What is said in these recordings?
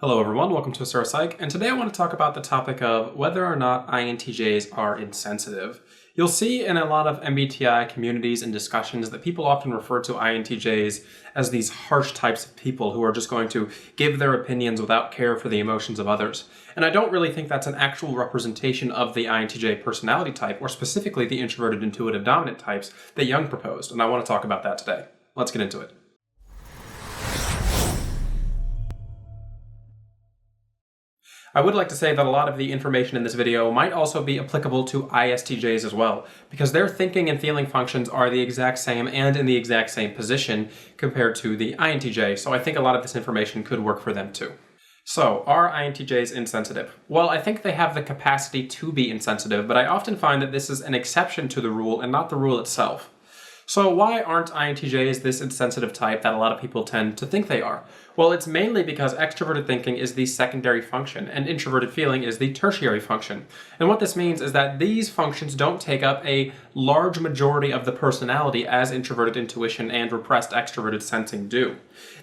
Hello everyone, welcome to Astro Psych, and today I want to talk about the topic of whether or not INTJs are insensitive. You'll see in a lot of MBTI communities and discussions that people often refer to INTJs as these harsh types of people who are just going to give their opinions without care for the emotions of others. And I don't really think that's an actual representation of the INTJ personality type, or specifically the introverted intuitive dominant types that Jung proposed, and I want to talk about that today. Let's get into it. I would like to say that a lot of the information in this video might also be applicable to ISTJs as well, because their thinking and feeling functions are the exact same and in the exact same position compared to the INTJ, so I think a lot of this information could work for them too. So, are INTJs insensitive? Well, I think they have the capacity to be insensitive, but I often find that this is an exception to the rule and not the rule itself. So why aren't INTJs this insensitive type that a lot of people tend to think they are? Well, it's mainly because extroverted thinking is the secondary function and introverted feeling is the tertiary function. And what this means is that these functions don't take up a large majority of the personality as introverted intuition and repressed extroverted sensing do.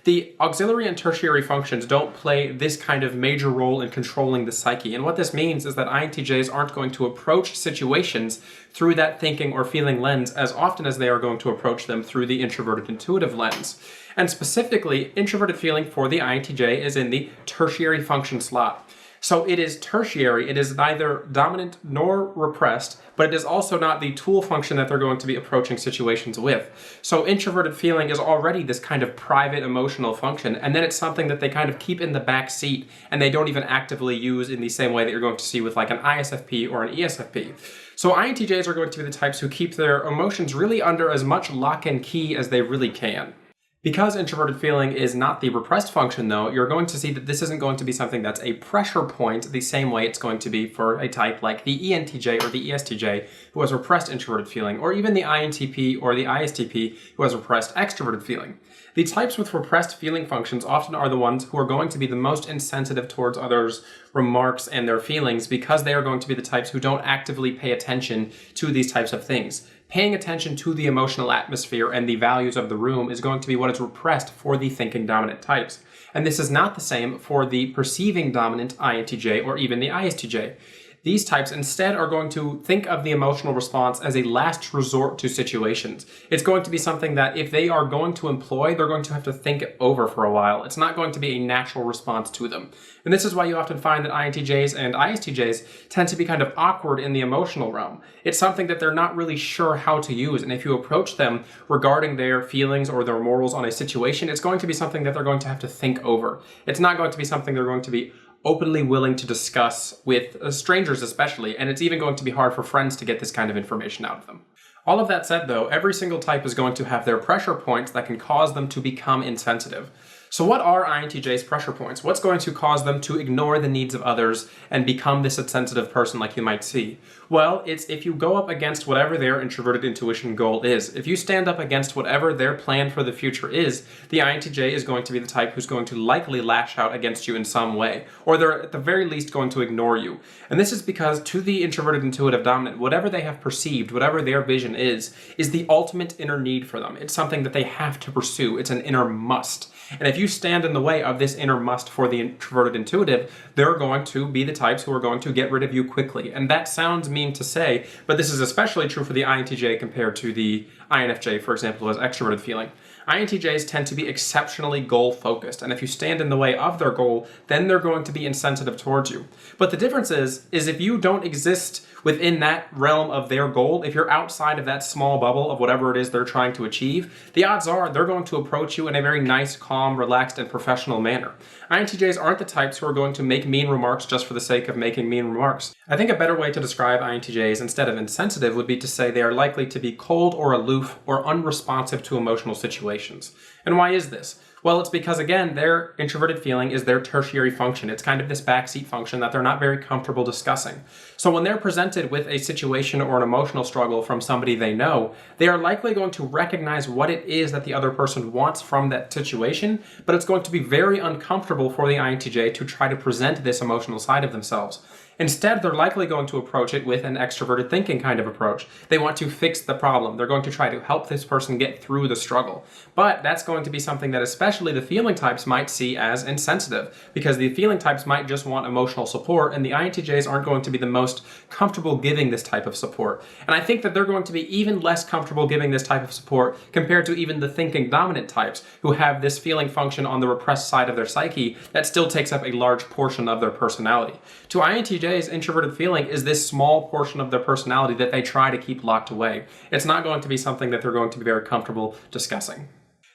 The auxiliary and tertiary functions don't play this kind of major role in controlling the psyche. And what this means is that INTJs aren't going to approach situations through that thinking or feeling lens as often as they are going to approach them through the introverted intuitive lens. And specifically, introverted feeling for the INTJ is in the tertiary function slot. So it is tertiary, it is neither dominant nor repressed, but it is also not the tool function that they're going to be approaching situations with. So introverted feeling is already this kind of private emotional function, and then it's something that they kind of keep in the back seat, and they don't even actively use in the same way that you're going to see with like an ISFP or an ESFP. So INTJs are going to be the types who keep their emotions really under as much lock and key as they really can. Because introverted feeling is not the repressed function though, you're going to see that this isn't going to be something that's a pressure point the same way it's going to be for a type like the ENTJ or the ESTJ who has repressed introverted feeling, or even the INTP or the ISTP who has repressed extroverted feeling. The types with repressed feeling functions often are the ones who are going to be the most insensitive towards others' remarks and their feelings because they are going to be the types who don't actively pay attention to these types of things. Paying attention to the emotional atmosphere and the values of the room is going to be what is repressed for the thinking dominant types. And this is not the same for the perceiving dominant INTJ or even the ISTJ. These types instead are going to think of the emotional response as a last resort to situations. It's going to be something that if they are going to employ, they're going to have to think it over for a while. It's not going to be a natural response to them. And this is why you often find that INTJs and ISTJs tend to be kind of awkward in the emotional realm. It's something that they're not really sure how to use, and if you approach them regarding their feelings or their morals on a situation, it's going to be something that they're going to have to think over. It's not going to be something they're going to be openly willing to discuss with strangers especially, and it's even going to be hard for friends to get this kind of information out of them. All of that said though, every single type is going to have their pressure points that can cause them to become insensitive. So what are INTJ's pressure points? What's going to cause them to ignore the needs of others and become this insensitive person like you might see? Well, it's if you go up against whatever their introverted intuition goal is. If you stand up against whatever their plan for the future is, the INTJ is going to be the type who's going to likely lash out against you in some way, or they're at the very least going to ignore you. And this is because to the introverted intuitive dominant, whatever they have perceived, whatever their vision is the ultimate inner need for them. It's something that they have to pursue. It's an inner must. And if you stand in the way of this inner must for the introverted intuitive, they're going to be the types who are going to get rid of you quickly. And that sounds mean to say, but this is especially true for the INTJ compared to the INFJ, for example, who has extroverted feeling. INTJs tend to be exceptionally goal-focused, and if you stand in the way of their goal, then they're going to be insensitive towards you. But the difference is if you don't exist within that realm of their goal, if you're outside of that small bubble of whatever it is they're trying to achieve, the odds are they're going to approach you in a very nice, calm, relaxed, and professional manner. INTJs aren't the types who are going to make mean remarks just for the sake of making mean remarks. I think a better way to describe INTJs instead of insensitive would be to say they are likely to be cold or aloof or unresponsive to emotional situations. And why is this? Well, it's because, again, their introverted feeling is their tertiary function. It's kind of this backseat function that they're not very comfortable discussing. So when they're presented with a situation or an emotional struggle from somebody they know, they are likely going to recognize what it is that the other person wants from that situation, but it's going to be very uncomfortable for the INTJ to try to present this emotional side of themselves. Instead, they're likely going to approach it with an extroverted thinking kind of approach. They want to fix the problem. They're going to try to help this person get through the struggle. But that's going to be something that especially the feeling types might see as insensitive, because the feeling types might just want emotional support, and the INTJs aren't going to be the most comfortable giving this type of support. And I think that they're going to be even less comfortable giving this type of support compared to even the thinking dominant types, who have this feeling function on the repressed side of their psyche that still takes up a large portion of their personality. To INTJs, introverted feeling is this small portion of their personality that they try to keep locked away. It's not going to be something that they're going to be very comfortable discussing.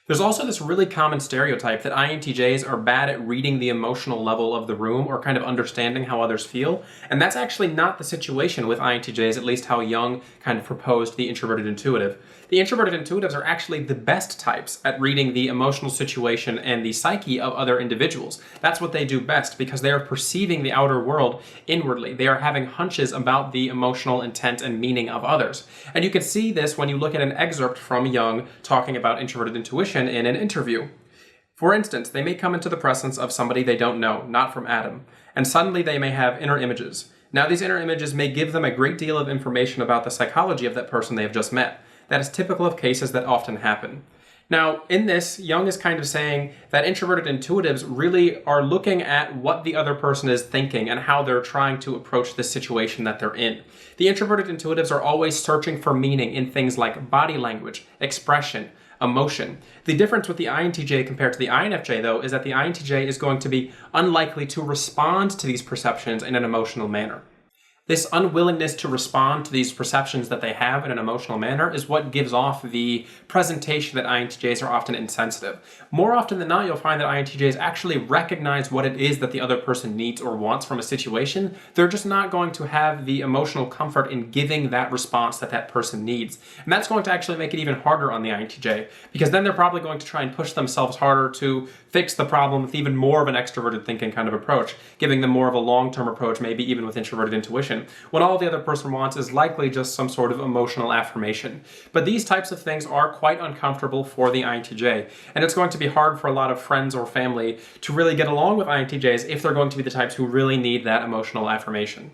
There's also this really common stereotype that INTJs are bad at reading the emotional level of the room or kind of understanding how others feel, and that's actually not the situation with INTJs, at least how Jung kind of proposed the introverted intuitive. The introverted intuitives are actually the best types at reading the emotional situation and the psyche of other individuals. That's what they do best because they are perceiving the outer world inwardly. They are having hunches about the emotional intent and meaning of others. And you can see this when you look at an excerpt from Jung talking about introverted intuition in an interview. For instance, they may come into the presence of somebody they don't know, not from Adam, and suddenly they may have inner images. Now, these inner images may give them a great deal of information about the psychology of that person they have just met. That is typical of cases that often happen. Now, in this, Jung is kind of saying that introverted intuitives really are looking at what the other person is thinking and how they're trying to approach the situation that they're in. The introverted intuitives are always searching for meaning in things like body language, expression, emotion. The difference with the INTJ compared to the INFJ, though, is that the INTJ is going to be unlikely to respond to these perceptions in an emotional manner. This unwillingness to respond to these perceptions that they have in an emotional manner is what gives off the presentation that INTJs are often insensitive. More often than not, you'll find that INTJs actually recognize what it is that the other person needs or wants from a situation. They're just not going to have the emotional comfort in giving that response that that person needs. And that's going to actually make it even harder on the INTJ, because then they're probably going to try and push themselves harder to fix the problem with even more of an extroverted thinking kind of approach, giving them more of a long-term approach, maybe even with introverted intuition, when all the other person wants is likely just some sort of emotional affirmation. But these types of things are quite uncomfortable for the INTJ, and it's going to be hard for a lot of friends or family to really get along with INTJs if they're going to be the types who really need that emotional affirmation.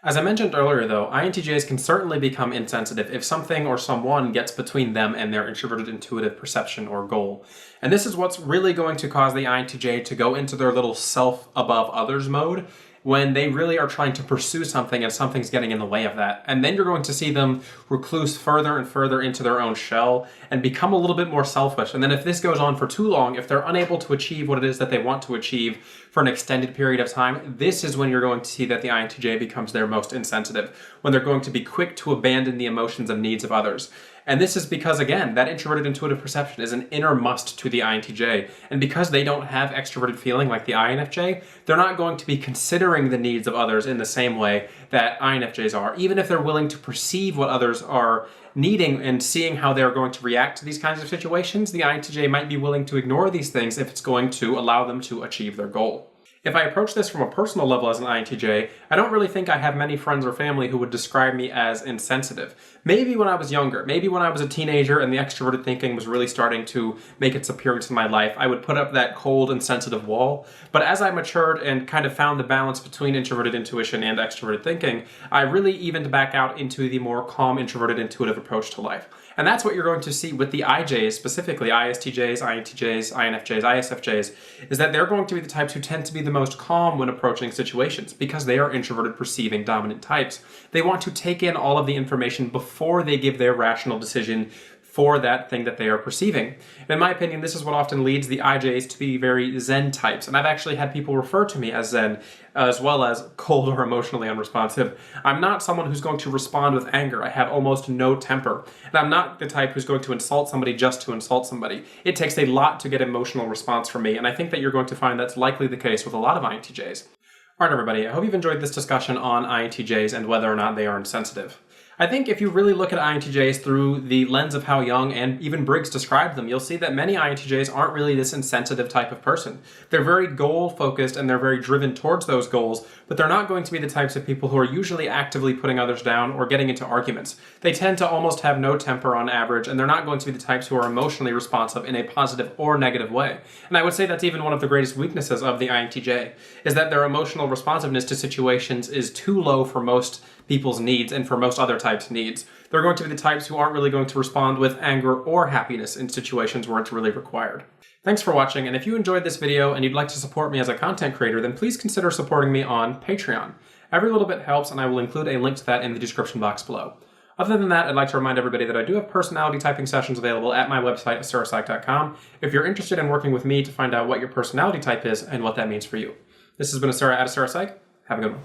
As I mentioned earlier, though, INTJs can certainly become insensitive if something or someone gets between them and their introverted intuitive perception or goal. And this is what's really going to cause the INTJ to go into their little self above others mode when they really are trying to pursue something and something's getting in the way of that. And then you're going to see them recluse further and further into their own shell and become a little bit more selfish. And then if this goes on for too long, if they're unable to achieve what it is that they want to achieve for an extended period of time, this is when you're going to see that the INTJ becomes their most insensitive, when they're going to be quick to abandon the emotions and needs of others. And this is because, again, that introverted intuitive perception is an inner must to the INTJ. And because they don't have extroverted feeling like the INFJ, they're not going to be considering the needs of others in the same way that INFJs are. Even if they're willing to perceive what others are needing and seeing how they're going to react to these kinds of situations, the INTJ might be willing to ignore these things if it's going to allow them to achieve their goal. If I approach this from a personal level as an INTJ, I don't really think I have many friends or family who would describe me as insensitive. Maybe when I was younger, maybe when I was a teenager and the extroverted thinking was really starting to make its appearance in my life, I would put up that cold and sensitive wall. But as I matured and kind of found the balance between introverted intuition and extroverted thinking, I really evened back out into the more calm, introverted, intuitive approach to life. And that's what you're going to see with the IJs, specifically ISTJs, INTJs, INFJs, ISFJs, is that they're going to be the types who tend to be the most calm when approaching situations because they are introverted perceiving dominant types. They want to take in all of the information before they give their rational decision for that thing that they are perceiving. And in my opinion, this is what often leads the IJs to be very Zen types. And I've actually had people refer to me as Zen, as well as cold or emotionally unresponsive. I'm not someone who's going to respond with anger. I have almost no temper. And I'm not the type who's going to insult somebody just to insult somebody. It takes a lot to get emotional response from me, and I think that you're going to find that's likely the case with a lot of INTJs. Alright everybody, I hope you've enjoyed this discussion on INTJs and whether or not they are insensitive. I think if you really look at INTJs through the lens of how Jung and even Briggs described them, you'll see that many INTJs aren't really this insensitive type of person. They're very goal-focused and they're very driven towards those goals, but they're not going to be the types of people who are usually actively putting others down or getting into arguments. They tend to almost have no temper on average, and they're not going to be the types who are emotionally responsive in a positive or negative way. And I would say that's even one of the greatest weaknesses of the INTJ, is that their emotional responsiveness to situations is too low for most people's needs and for most other types' needs. They're going to be the types who aren't really going to respond with anger or happiness in situations where it's really required. Thanks for watching, and if you enjoyed this video and you'd like to support me as a content creator, then please consider supporting me on Patreon. Every little bit helps, and I will include a link to that in the description box below. Other than that, I'd like to remind everybody that I do have personality typing sessions available at my website, asurapsych.com, if you're interested in working with me to find out what your personality type is and what that means for you. This has been Asura at Asura Psych. Have a good one.